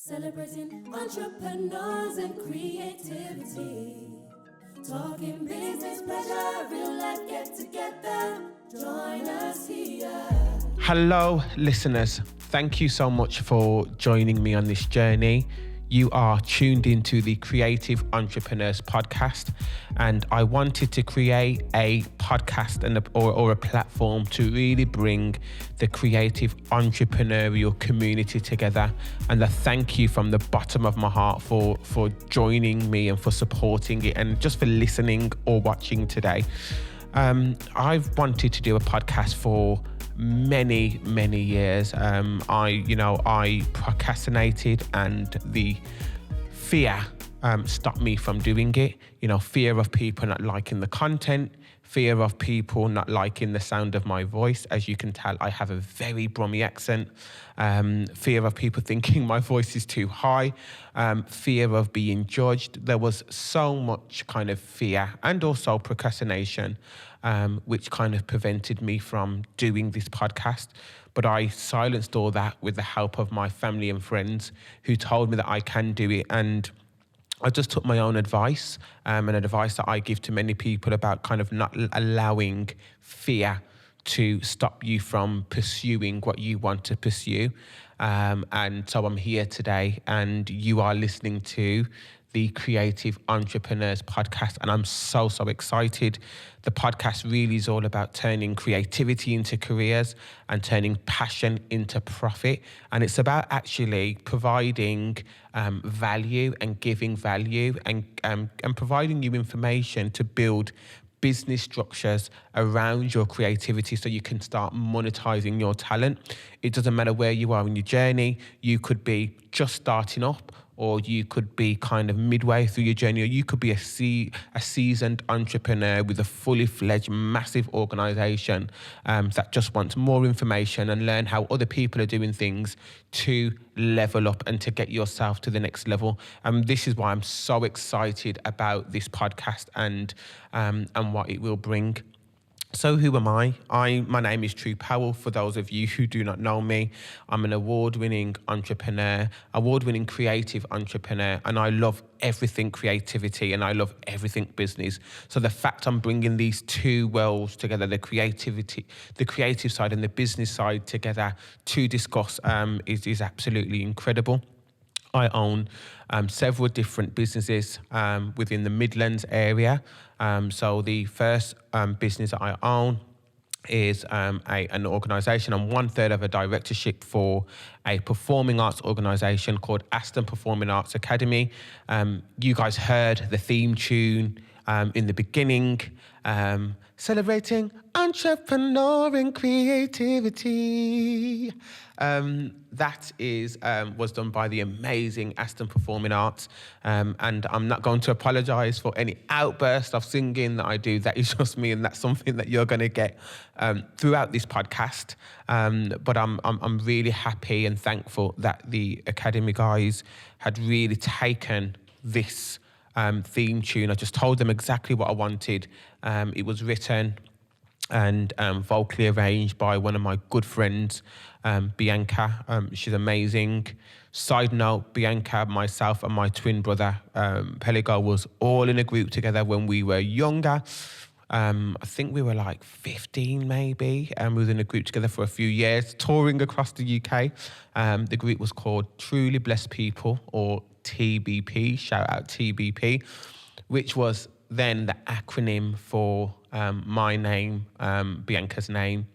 Celebrating entrepreneurs and creativity. Talking business, pleasure, real life get together. Join us here. Hello, listeners. Thank you so much for joining me on this journey. You are tuned into the Creative Entrepreneurs podcast, and I wanted to create a podcast or a platform to really bring the creative entrepreneurial community together. And I thank you from the bottom of my heart for joining me and for supporting it and just for listening or watching today. I've wanted to do a podcast for many years. I procrastinated, and the fear stopped me from doing it. Fear of people not liking the content, fear of people not liking the sound of my voice. As you can tell, I have a very Brummy accent. Fear of people thinking my voice is too high, fear of being judged. There was so much kind of fear and also procrastination, which kind of prevented me from doing this podcast. But I silenced all that with the help of my family and friends who told me that I can do it. And I just took my own advice, and advice that I give to many people about kind of not allowing fear to stop you from pursuing what you want to pursue. And so I'm here today, and you are listening to the Creative Entrepreneurs podcast, and I'm so excited. The podcast really is all about turning creativity into careers and turning passion into profit, and it's about actually providing value and giving value and providing you information to build business structures around your creativity so you can start monetizing your talent. It doesn't matter where you are in your journey. You could be just starting up, or you could be kind of midway through your journey, or you could be a seasoned entrepreneur with a fully fledged massive organization that just wants more information and learn how other people are doing things to level up and to get yourself to the next level. This is why I'm so excited about this podcast and what it will bring. So who am I? My name is Tru Powell. For those of you who do not know me, I'm an award-winning entrepreneur, award-winning creative entrepreneur, and I love everything creativity and I love everything business. So the fact I'm bringing these two worlds together, the creative side and the business side together to discuss is absolutely incredible. I own several different businesses within the Midlands area. So the first business that I own is an organisation. I'm 1/3 of a directorship for a performing arts organisation called Aston Performing Arts Academy. You guys heard the theme tune in the beginning, celebrating entrepreneur and creativity. That was done by the amazing Aston Performing Arts, and I'm not going to apologise for any outburst of singing that I do. That is just me, and that's something that you're going to get throughout this podcast. But I'm really happy and thankful that the Academy guys had really taken this theme tune. I just told them exactly what I wanted. It was written and vocally arranged by one of my good friends, Bianca. She's amazing. Side note, Bianca, myself and my twin brother, Peligo, was all in a group together when we were younger. I think we were like 15 maybe, and we was in a group together for a few years, touring across the UK. The group was called Truly Blessed People, or TBP, shout out TBP, which was then the acronym for my name, Bianca's name,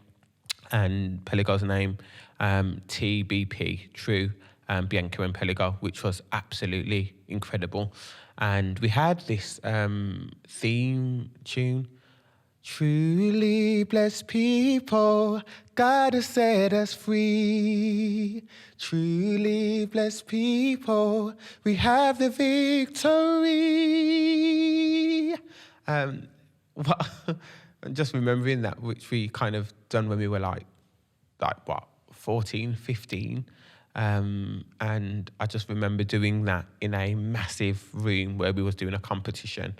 and Peligo's name, TBP, Tru, Bianca and Peligo, which was absolutely incredible. And we had this theme tune, truly blessed people, God has set us free. Truly blessed people, we have the victory. Just remembering that, which we kind of done when we were like 14, 15. And I just remember doing that in a massive room where we was doing a competition,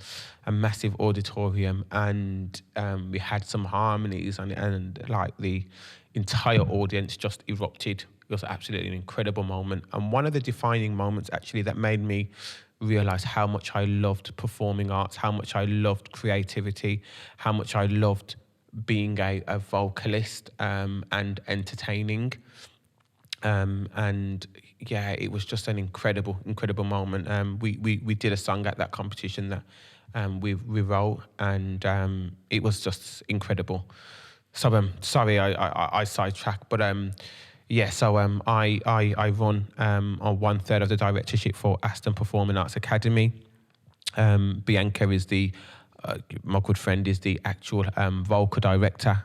a massive auditorium, and we had some harmonies, and like the entire audience just erupted was absolutely an incredible moment. And one of the defining moments actually that made me realize how much I loved performing arts, how much I loved creativity, how much I loved being a vocalist and entertaining. And yeah, it was just an incredible moment. We did a song at that competition that we wrote, and it was just incredible. So sorry, I sidetracked, but yeah. So I run on 1/3 of the directorship for Aston Performing Arts Academy. Bianca is my good friend is the actual vocal director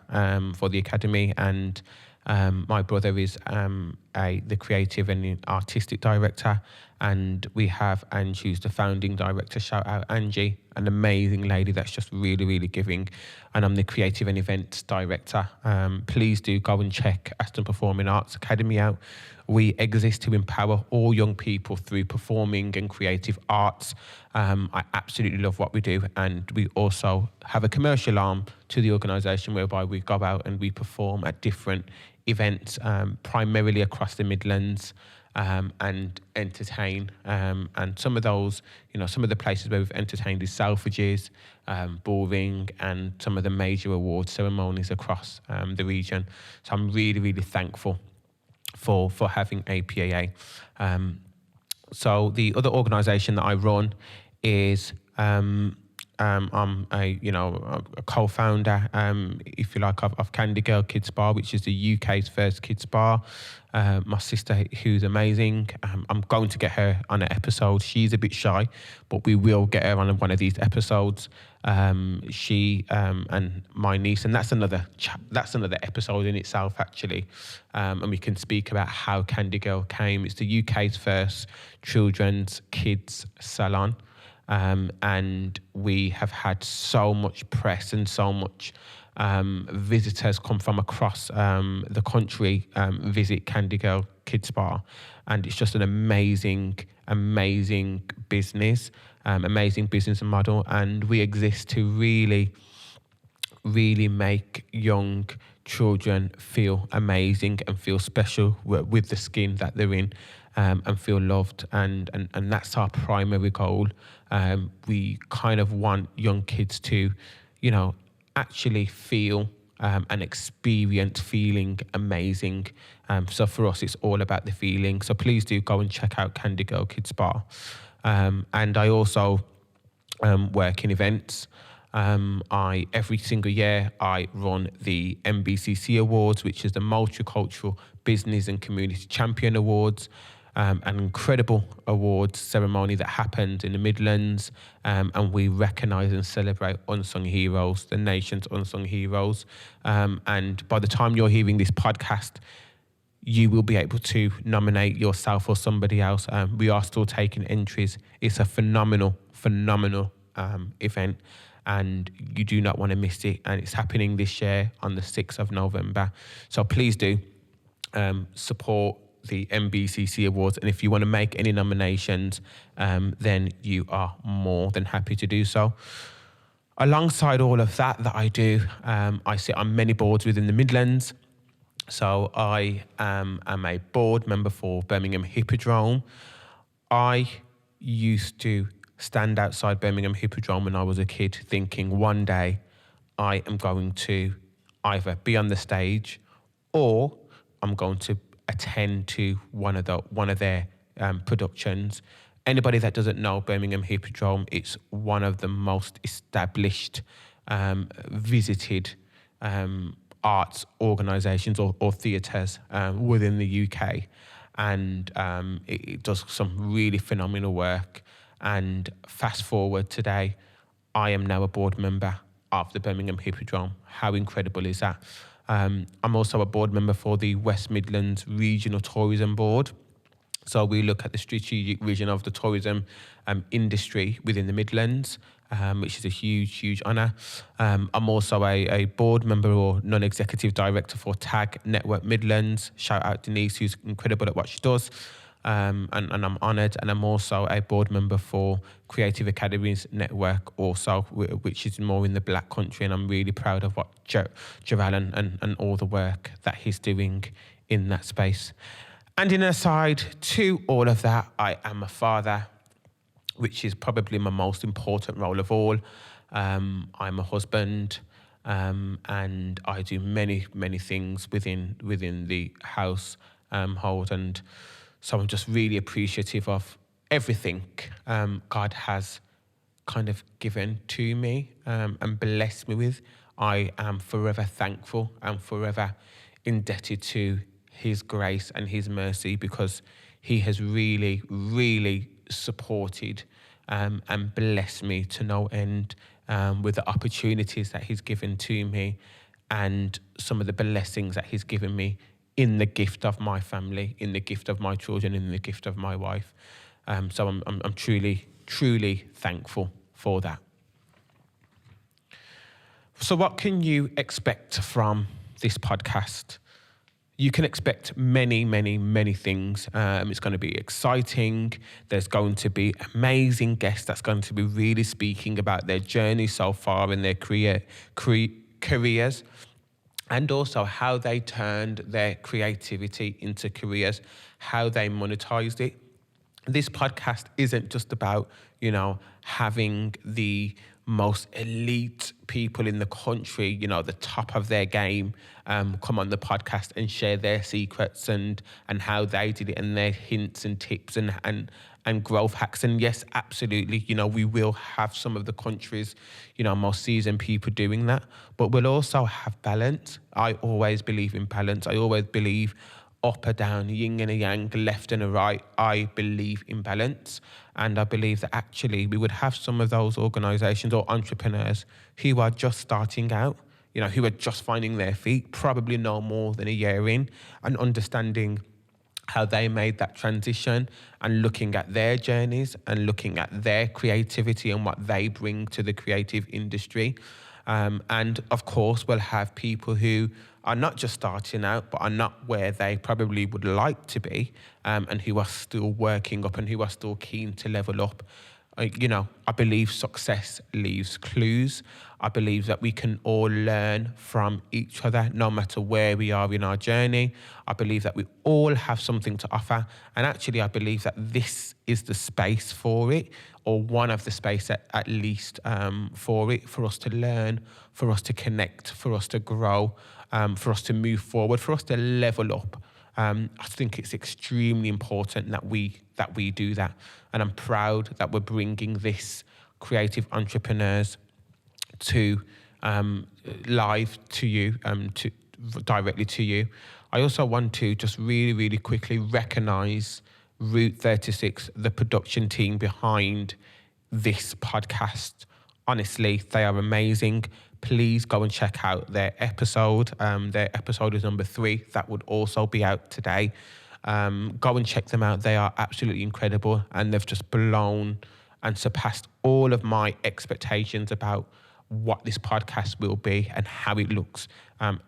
for the academy, and my brother is the creative and artistic director, and we have Angie, who's the founding director. Shout out Angie, an amazing lady that's just really giving. And I'm the creative and events director. Please do go and check Aston Performing Arts Academy out. We exist to empower all young people through performing and creative arts. I absolutely love what we do, and we also have a commercial arm to the organisation whereby we go out and we perform at different events, primarily across the Midlands, and entertain. And some of those, some of the places where we've entertained is Selfridges, Bullring, and some of the major award ceremonies across the region. So I'm really thankful for having APAA. So the other organisation that I run is I'm a co-founder, if you like, of Candy Girl Kids Bar, which is the UK's first kids bar. My sister, who's amazing, I'm going to get her on an episode. She's a bit shy, but we will get her on one of these episodes. She and my niece, and that's another episode in itself, actually. And we can speak about how Candy Girl came. It's the UK's first children's kids salon. And we have had so much press and so much visitors come from across the country visit Candy Girl Kids Bar, and it's just an amazing business, amazing business model, and we exist to really make young children feel amazing and feel special with the skin that they're in, and feel loved, and that's our primary goal. We kind of want young kids to, actually feel and experience feeling amazing. So for us, it's all about the feeling. So please do go and check out Candy Girl Kids Bar. And I also work in events. Every single year I run the MBCC Awards, which is the Multicultural Business and Community Champion Awards. An incredible awards ceremony that happened in the Midlands, and we recognise and celebrate unsung heroes, the nation's unsung heroes. And by the time you're hearing this podcast, you will be able to nominate yourself or somebody else. We are still taking entries. It's a phenomenal event, and you do not want to miss it. And it's happening this year on the 6th of November. So please do support the MBCC Awards, and if you want to make any nominations, then you are more than happy to do so. Alongside all of that I do, I sit on many boards within the Midlands. So I am a board member for Birmingham Hippodrome. I used to stand outside Birmingham Hippodrome when I was a kid thinking one day I am going to either be on the stage or I'm going to attend to one of their productions. Anybody that doesn't know Birmingham Hippodrome, it's one of the most established, visited arts organisations or theatres within the UK, and it does some really phenomenal work. And fast forward today, I am now a board member of the Birmingham Hippodrome. How incredible is that? I'm also a board member for the West Midlands Regional Tourism Board. So we look at the strategic vision of the tourism industry within the Midlands, which is a huge honour. I'm also a board member or non-executive director for TAG Network Midlands. Shout out Denise, who's incredible at what she does. And I'm honoured. And I'm also a board member for Creative Academies Network also, which is more in the Black Country. And I'm really proud of what Joel and all the work that he's doing in that space. And in aside to all of that, I am a father, which is probably my most important role of all. I'm a husband, and I do many, many things within the household, and so I'm just really appreciative of everything God has kind of given to me and blessed me with. I am forever thankful and forever indebted to His grace and His mercy, because He has really, really supported and blessed me to no end with the opportunities that He's given to me, and some of the blessings that He's given me in the gift of my family, in the gift of my children, in the gift of my wife. So I'm truly, truly thankful for that. So what can you expect from this podcast? You can expect many, many, many things. It's going to be exciting. There's going to be amazing guests that's going to be really speaking about their journey so far in their careers, and also how they turned their creativity into careers, how they monetized it. This podcast isn't just about, having the most elite people in the country, the top of their game, come on the podcast and share their secrets and how they did it, and their hints and tips and growth hacks. And yes, absolutely, we will have some of the country's, most seasoned people doing that, but we'll also have balance. I always believe in balance. I always believe up or down, yin and a yang, left and a right. I believe in balance. And I believe that actually we would have some of those organisations or entrepreneurs who are just starting out, who are just finding their feet, probably no more than a year in, and understanding how they made that transition, and looking at their journeys and looking at their creativity and what they bring to the creative industry. And of course, we'll have people who are not just starting out, but are not where they probably would like to be, and who are still working up and who are still keen to level up. I believe success leaves clues. I believe that we can all learn from each other, no matter where we are in our journey. I believe that we all have something to offer. And actually, I believe that this is the space for it, or one of the space at least for it, for us to learn, for us to connect, for us to grow, for us to move forward, for us to level up. I think it's extremely important that we do that. And I'm proud that we're bringing this creative entrepreneurs to live to you, directly to you. I also want to just really, really quickly recognise Route 36, the production team behind this podcast. Honestly, they are amazing. Please go and check out their episode. Their episode is number 3. That would also be out today. Go and check them out. They are absolutely incredible, and they've just blown and surpassed all of my expectations about what this podcast will be and how it looks.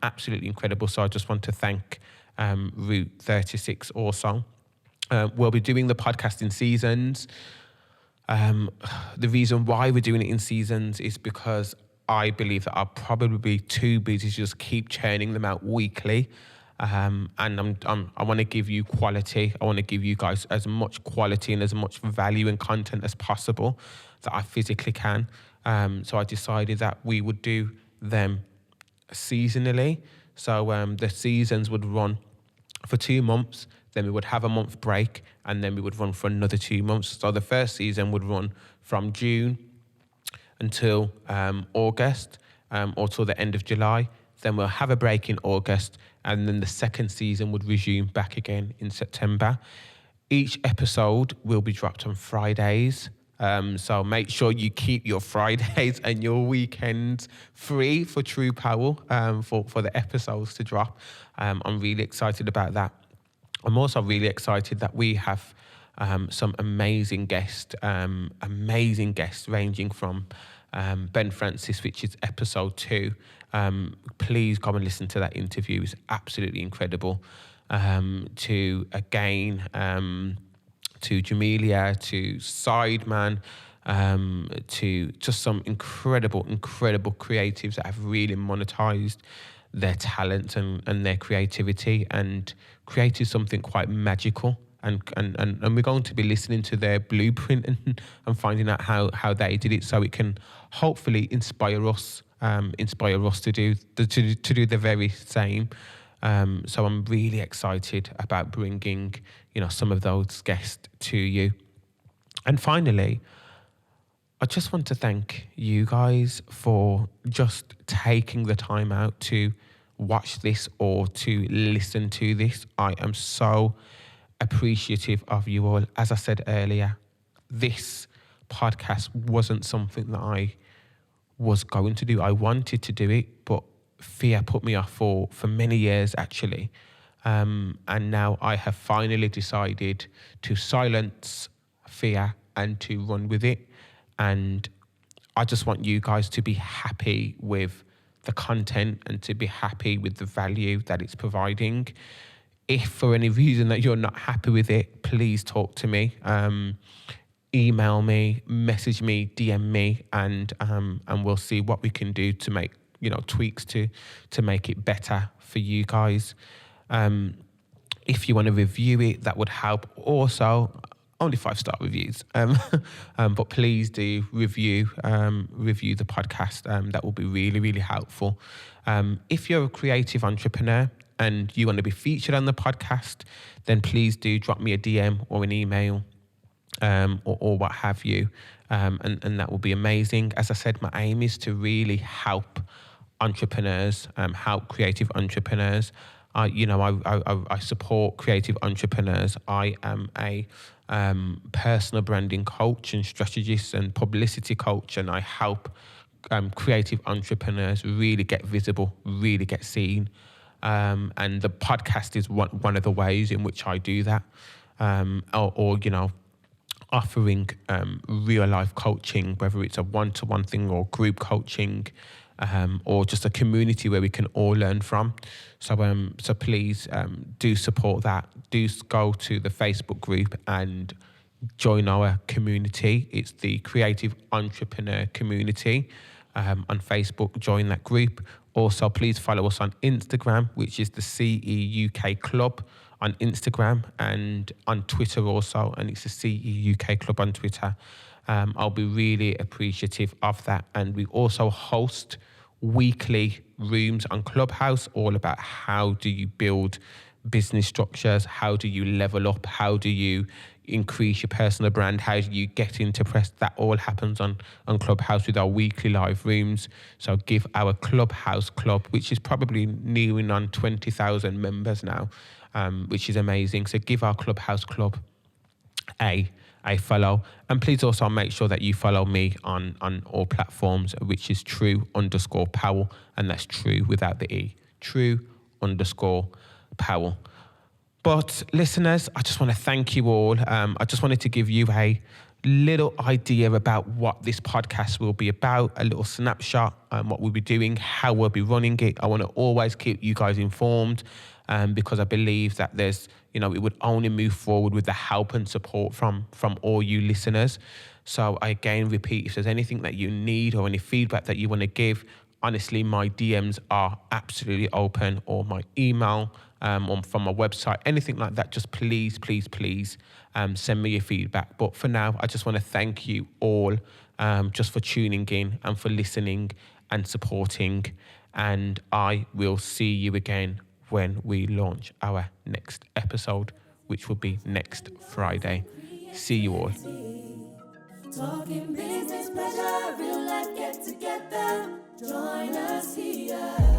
Absolutely incredible. So I just want to thank Route 36 also. We'll be doing the podcast in seasons. The reason why we're doing it in seasons is because I believe that I'll probably be too busy to just keep churning them out weekly. And I want to give you quality. I want to give you guys as much quality and as much value and content as possible that I physically can. So I decided that we would do them seasonally. So the seasons would run for 2 months, then we would have a month break, and then we would run for another 2 months. So the first season would run from June until August, or till the end of July. Then we'll have a break in August, and then the second season would resume back again in September. Each episode will be dropped on Fridays. So make sure you keep your Fridays and your weekends free for Tru Powell, for the episodes to drop. I'm really excited about that. I'm also really excited that we have some amazing guests ranging from Ben Francis, which is episode 2. Please come and listen to that interview. It's absolutely incredible. To Jamelia, to Sideman, to just some incredible creatives that have really monetized their talent and their creativity, and created something quite magical. And we're going to be listening to their blueprint and finding out how they did it, so it can hopefully inspire us to do the very same. So I'm really excited about bringing, some of those guests to you. And finally, I just want to thank you guys for just taking the time out to watch this or to listen to this. I am so appreciative of you all. As I said earlier, this podcast wasn't something that I was going to do. I wanted to do it, but fear put me off for many years, actually. And now I have finally decided to silence fear and to run with it. And I just want you guys to be happy with the content and to be happy with the value that it's providing. If for any reason that you're not happy with it, please talk to me. Email me, message me, DM me, and we'll see what we can do to make tweaks to make it better for you guys. If you want to review it, that would help. Also, only 5-star reviews, but please do review the podcast. That will be really, really helpful. If you're a creative entrepreneur and you want to be featured on the podcast, then please do drop me a DM or an email, or what have you, and that will be amazing. As I said, my aim is to really help entrepreneurs, help creative entrepreneurs. I support creative entrepreneurs. I am a personal branding coach and strategist and publicity coach, and I help creative entrepreneurs really get visible, really get seen. And the podcast is one of the ways in which I do that. Offering real life coaching, whether it's a one-to-one thing or group coaching, or just a community where we can all learn from. So please do support that. Do go to the Facebook group and join our community. It's the Creative Entrepreneur Community on Facebook. Join that group. Also, please follow us on Instagram, which is the CE UK Club on Instagram, and on Twitter also, and it's the CE UK Club on Twitter. I'll be really appreciative of that. And we also host weekly rooms on Clubhouse, all about how do you build business structures, how do you level up, how do you increase your personal brand, how do you get into press. That all happens on Clubhouse with our weekly live rooms. So give our Clubhouse club, which is probably nearing on 20,000 members now, which is amazing. So give our Clubhouse club a follow, and please also make sure that you follow me on all platforms, which is Tru_Powell, and that's True without the E, Tru_Powell. But listeners, I just want to thank you all. I just wanted to give you a little idea about what this podcast will be about, a little snapshot, what we'll be doing, how we'll be running it. I want to always keep you guys informed, because I believe that there's, it would only move forward with the help and support from all you listeners. So I again repeat, if there's anything that you need or any feedback that you want to give, honestly, my DMs are absolutely open, or my email, or from my website, anything like that. Just please send me your feedback. But for now, I just want to thank you all just for tuning in and for listening and supporting. And I will see you again when we launch our next episode, which will be next Friday. See you all. Talking business, pleasure, real life get together. Join us here.